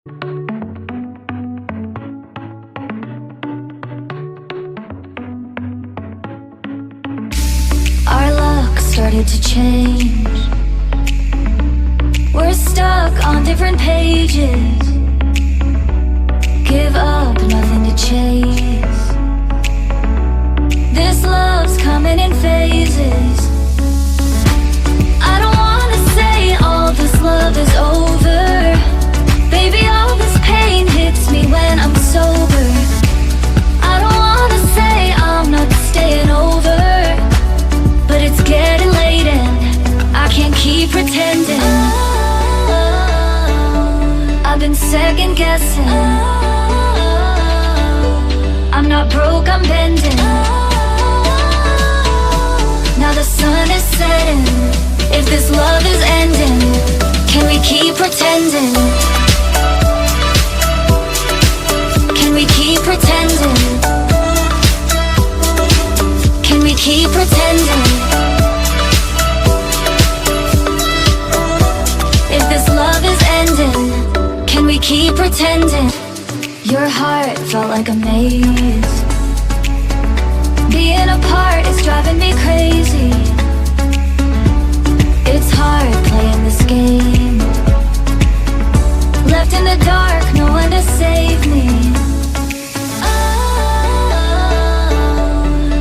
Our luck started to change. We're stuck on different pages. Give up, nothing to chase. This love's coming in phases. I don't wanna say all this love is over. Baby, all this pain hits me when I'm sober. I don't wanna say I'm not staying over, but it's getting late and I can't keep pretending. I've been second guessing. I'm not broke, I'm bending. Now the sun is setting. If this love is ending, can we keep pretending? Can we keep pretending? Can we keep pretending? If this love is ending, can we keep pretending? Your heart felt like a maze. Being apart is driving me crazy. It's hard playing this game. Left in the dark, no one to save me.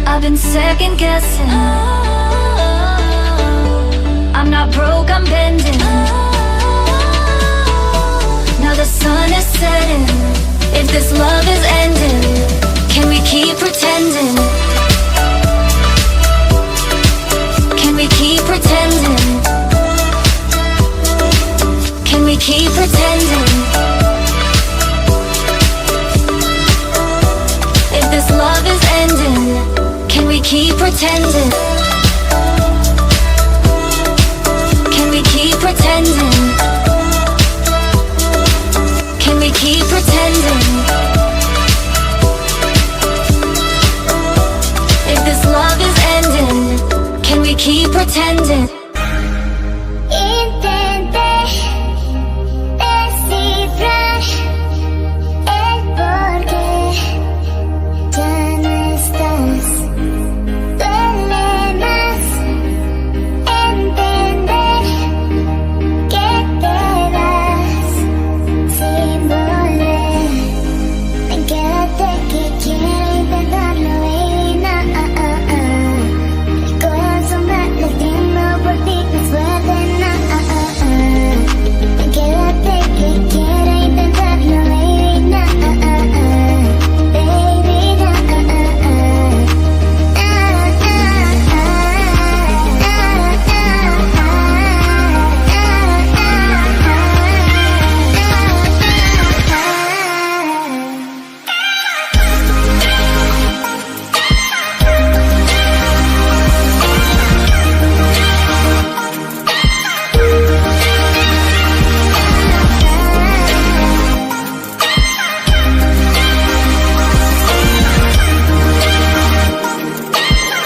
I've been second guessing. I'm not broke, I'm bending. Now the sun is setting. If this love is ending, can we keep pretending? Can we keep pretending? Can we keep pretending? If this love is ending, can we keep pretending? Can we keep pretending? Can we keep pretending? If this love is ending, can we keep pretending?